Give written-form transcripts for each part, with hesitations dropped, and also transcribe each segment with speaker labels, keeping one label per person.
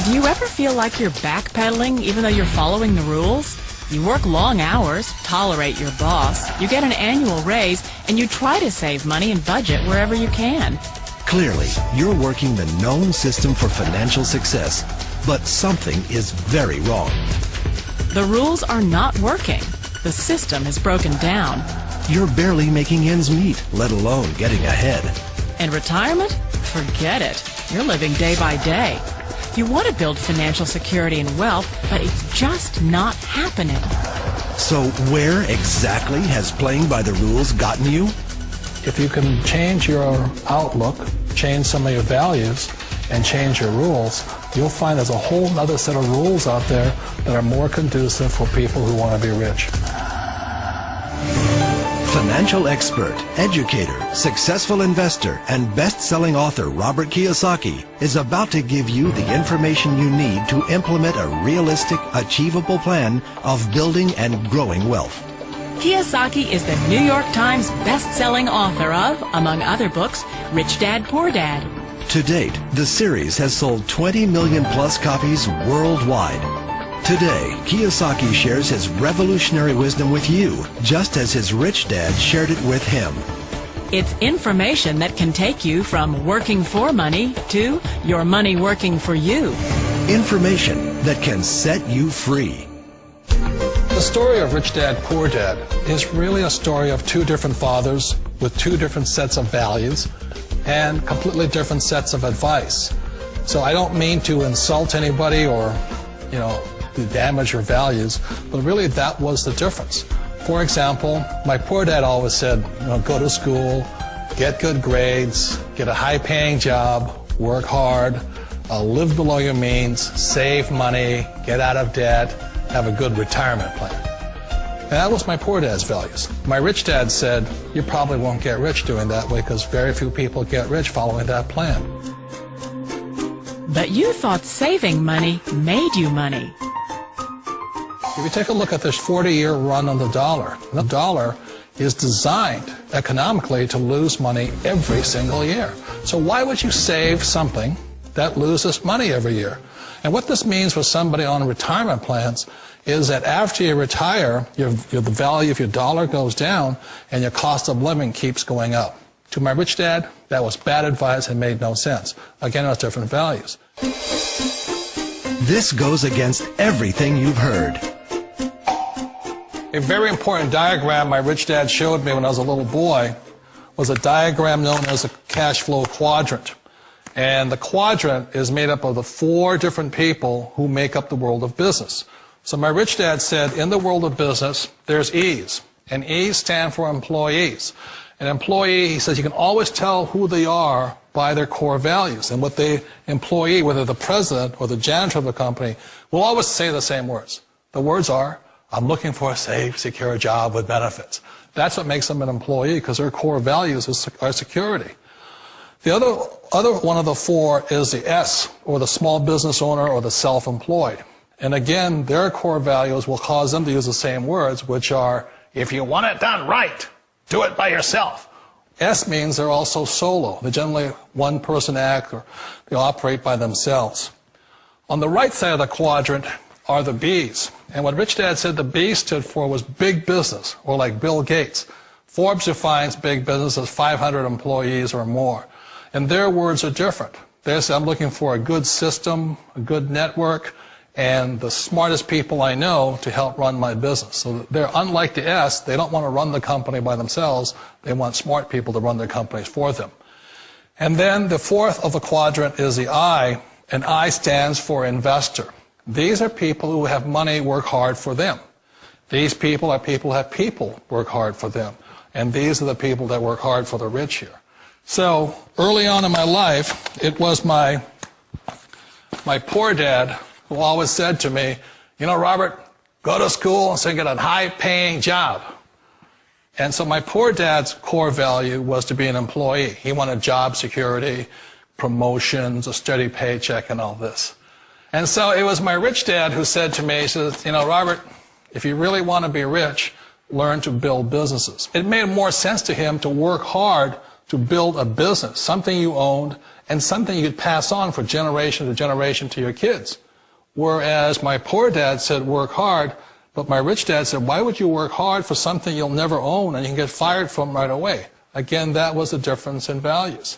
Speaker 1: Do you ever feel like you're backpedaling even though you're following the rules? You work long hours, tolerate your boss, you get an annual raise, and you try to save money and budget wherever you can.
Speaker 2: Clearly, you're working the known system for financial success, but something is very wrong.
Speaker 1: The rules are not working. The system has broken down.
Speaker 2: You're barely making ends meet, let alone getting ahead.
Speaker 1: And retirement? Forget it. You're living day by day. You want to build financial security and wealth, but it's just not happening.
Speaker 2: So where exactly has playing by the rules gotten you?
Speaker 3: If you can change your outlook, change some of your values, and change your rules, you'll find there's a whole other set of rules out there that are more conducive for people who want to be rich.
Speaker 2: Financial expert, educator, successful investor, and best-selling author Robert Kiyosaki is about to give you the information you need to implement a realistic, achievable plan of building and growing wealth.
Speaker 1: Kiyosaki is the New York Times best-selling author of, among other books, Rich Dad, Poor Dad.
Speaker 2: To date, the series has sold 20 million plus copies worldwide. Today, Kiyosaki shares his revolutionary wisdom with you, just as his rich dad shared it with him.
Speaker 1: It's information that can take you from working for money to your money working for you.
Speaker 2: Information that can set you free.
Speaker 3: The story of Rich Dad, Poor Dad is really a story of two different fathers with two different sets of values and completely different sets of advice. So I don't mean to insult anybody or, to damage your values, but really that was the difference. For example, my poor dad always said, go to school, get good grades, get a high-paying job, work hard, live below your means, save money, get out of debt, have a good retirement plan. And that was my poor dad's values. My rich dad said, you probably won't get rich doing that way because very few people get rich following that plan.
Speaker 1: But you thought saving money made you money.
Speaker 3: If you take a look at this 40-year run on the dollar is designed economically to lose money every single year. So why would you save something that loses money every year? And what this means for somebody on retirement plans is that after you retire, the value of your dollar goes down and your cost of living keeps going up. To my rich dad, that was bad advice and made no sense. Again, it was different values.
Speaker 2: This goes against everything you've heard.
Speaker 3: A very important diagram my rich dad showed me when I was a little boy was a diagram known as a cash flow quadrant. And the quadrant is made up of the four different people who make up the world of business. So my rich dad said, in the world of business, there's E's. And E's stand for employees. An employee, he says, you can always tell who they are by their core values. And what the employee, whether the president or the janitor of the company, will always say the same words. The words are, I'm looking for a safe, secure job with benefits. That's what makes them an employee, because their core values are security. The other one of the four is the S, or the small business owner or the self-employed. And again, their core values will cause them to use the same words, which are, if you want it done right, do it by yourself. S means they're also solo. They're generally one-person act, or they operate by themselves. On the right side of the quadrant are the B's. And what Rich Dad said the B stood for was big business, or like Bill Gates. Forbes defines big business as 500 employees or more. And their words are different. They say, I'm looking for a good system, a good network, and the smartest people I know to help run my business. So they're unlike the S. They don't want to run the company by themselves. They want smart people to run their companies for them. And then the fourth of the quadrant is the I, and I stands for investor. These are people who have money work hard for them. These people are people who have people work hard for them. And these are the people that work hard for the rich here. So early on in my life, it was my poor dad who always said to me, Robert, go to school and so you get a high-paying job. And so my poor dad's core value was to be an employee. He wanted job security, promotions, a steady paycheck, and all this. And so it was my rich dad who said to me, he says, Robert, if you really want to be rich, learn to build businesses. It made more sense to him to work hard to build a business, something you owned and something you could pass on for generation to generation to your kids. Whereas my poor dad said work hard, but my rich dad said, why would you work hard for something you'll never own and you can get fired from right away? Again, that was the difference in values.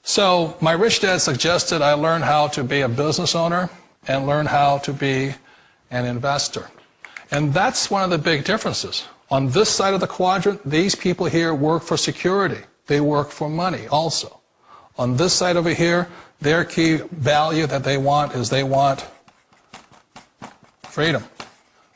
Speaker 3: So my rich dad suggested I learn how to be a business owner and learn how to be an investor. And that's one of the big differences. On this side of the quadrant, these people here work for security. They work for money also. On this side over here, their key value that they want is they want freedom.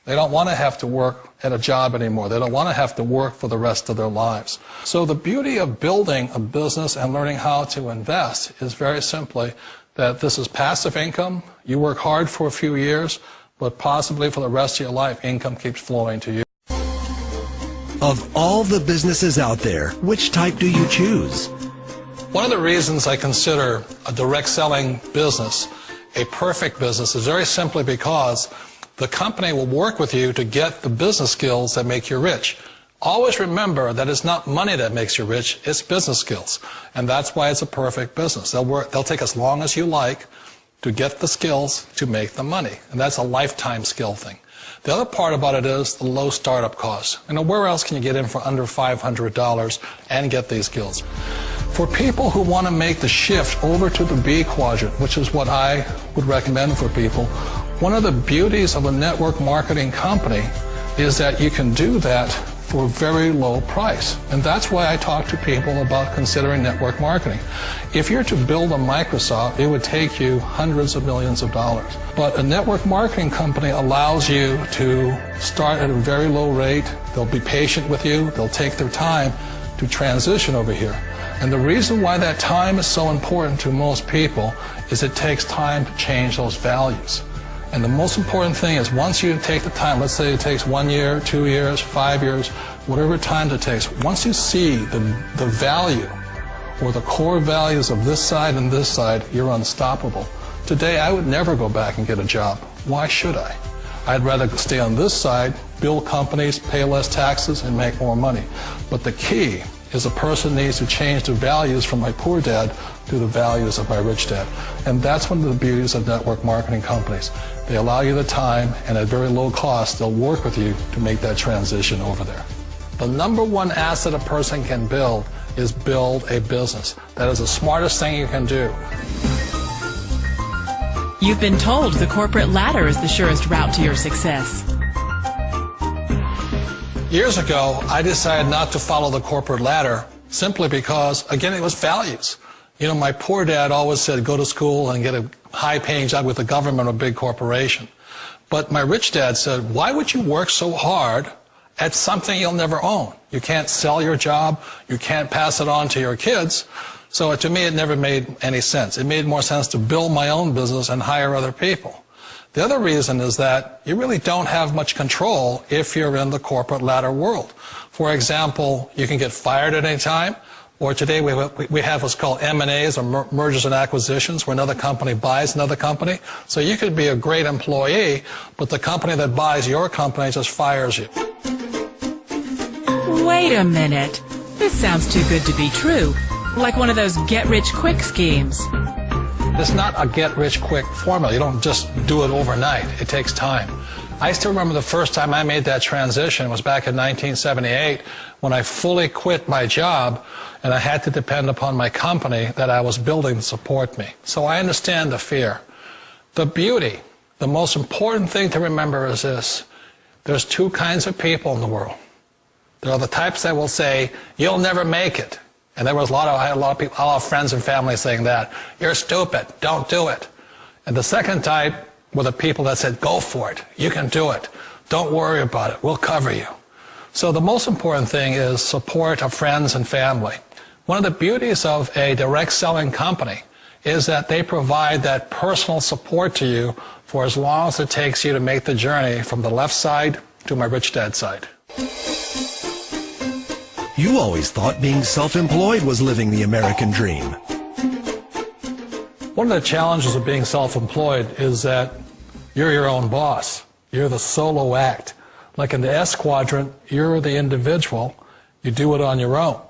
Speaker 3: They don't want to have to work at a job anymore. They don't want to have to work for the rest of their lives. So the beauty of building a business and learning how to invest is very simply that this is passive income. You work hard for a few years, but possibly for the rest of your life, income keeps flowing to you.
Speaker 2: Of all the businesses out there, which type do you choose?
Speaker 3: One of the reasons I consider a direct selling business a perfect business is very simply because the company will work with you to get the business skills that make you rich. Always remember that it's not money that makes you rich, it's business skills. And that's why it's a perfect business. They'll take as long as you like to get the skills to make the money. And that's a lifetime skill thing. The other part about it is the low startup cost. Where else can you get in for under $500 and get these skills? For people who want to make the shift over to the B quadrant, which is what I would recommend for people, one of the beauties of a network marketing company is that you can do that for a very low price. And that's why I talk to people about considering network marketing. If you're to build a Microsoft, it would take you hundreds of millions of dollars. But a network marketing company allows you to start at a very low rate. They'll be patient with you. They'll take their time to transition over here. And the reason why that time is so important to most people is it takes time to change those values. And the most important thing is once you take the time, let's say it takes 1 year, 2 years, 5 years, whatever time it takes, once you see the value or the core values of this side and this side, you're unstoppable. Today, I would never go back and get a job. Why should I? I'd rather stay on this side, build companies, pay less taxes, and make more money. But the key is a person needs to change the values from my poor dad to the values of my rich dad. And that's one of the beauties of network marketing companies. They allow you the time, and at very low cost, they'll work with you to make that transition over there. The number one asset a person can build is build a business. That is the smartest thing you can do.
Speaker 1: You've been told the corporate ladder is the surest route to your success.
Speaker 3: Years ago, I decided not to follow the corporate ladder simply because, again, it was values. My poor dad always said, go to school and get a high-paying job with the government or a big corporation. But my rich dad said, why would you work so hard at something you'll never own? You can't sell your job. You can't pass it on to your kids. So to me, it never made any sense. It made more sense to build my own business and hire other people. The other reason is that you really don't have much control if you're in the corporate ladder world. For example, you can get fired at any time, or today we have what's called M&As, or mergers and acquisitions, where another company buys another company. So you could be a great employee, but the company that buys your company just fires you.
Speaker 1: Wait a minute. This sounds too good to be true. Like one of those get-rich-quick schemes.
Speaker 3: It's not a get-rich-quick formula. You don't just do it overnight. It takes time. I still remember the first time I made that transition was back in 1978 when I fully quit my job and I had to depend upon my company that I was building to support me. So I understand the fear. The beauty, the most important thing to remember is this. There's two kinds of people in the world. There are the types that will say, you'll never make it. And I had a lot of people, a lot of friends and family saying that. You're stupid. Don't do it. And the second type were the people that said, go for it. You can do it. Don't worry about it. We'll cover you. So the most important thing is support of friends and family. One of the beauties of a direct selling company is that they provide that personal support to you for as long as it takes you to make the journey from the left side to my rich dad side.
Speaker 2: You always thought being self-employed was living the American dream.
Speaker 3: One of the challenges of being self-employed is that you're your own boss. You're the solo act. Like in the S quadrant, you're the individual. You do it on your own.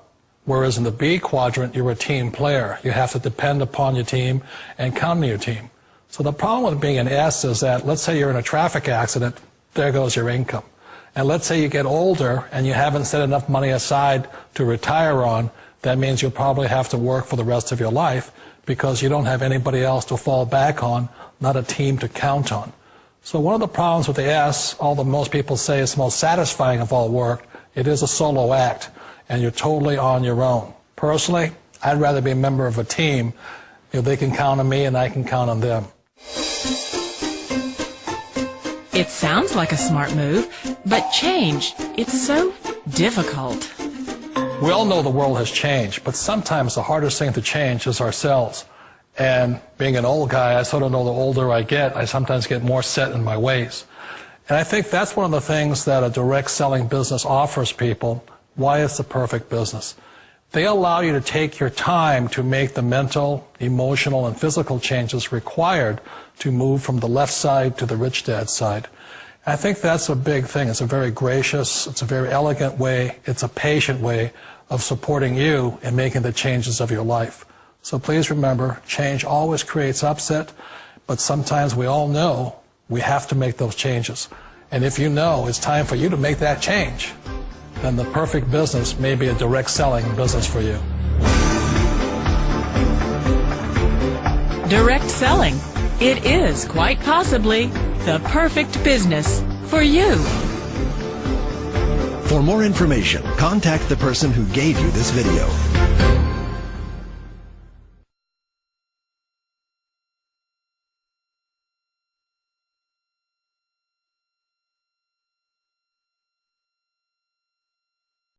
Speaker 3: Whereas in the B quadrant, you're a team player. You have to depend upon your team and count on your team. So the problem with being an S is that, let's say you're in a traffic accident, there goes your income. And let's say you get older and you haven't set enough money aside to retire on, that means you'll probably have to work for the rest of your life because you don't have anybody else to fall back on, not a team to count on. So one of the problems with the S, although most people say it's the most satisfying of all work, it is a solo act, and you're totally on your own. Personally, I'd rather be a member of a team. They can count on me and I can count on them.
Speaker 1: It sounds like a smart move, but change, it's so difficult.
Speaker 3: We all know the world has changed, but sometimes the hardest thing to change is ourselves. And being an old guy, I sort of know the older I get, I sometimes get more set in my ways. And I think that's one of the things that a direct selling business offers people, why it's the perfect business. They allow you to take your time to make the mental, emotional, and physical changes required to move from the left side to the rich dad side. I think that's a big thing. It's a very gracious, it's a very elegant way, it's a patient way of supporting you in making the changes of your life. So please remember, change always creates upset, but sometimes we all know we have to make those changes. And if you know it's time for you to make that change, then the perfect business may be a direct selling business for you.
Speaker 1: Direct selling. It is quite possibly the perfect business for you.
Speaker 2: For more information, contact the person who gave you this video.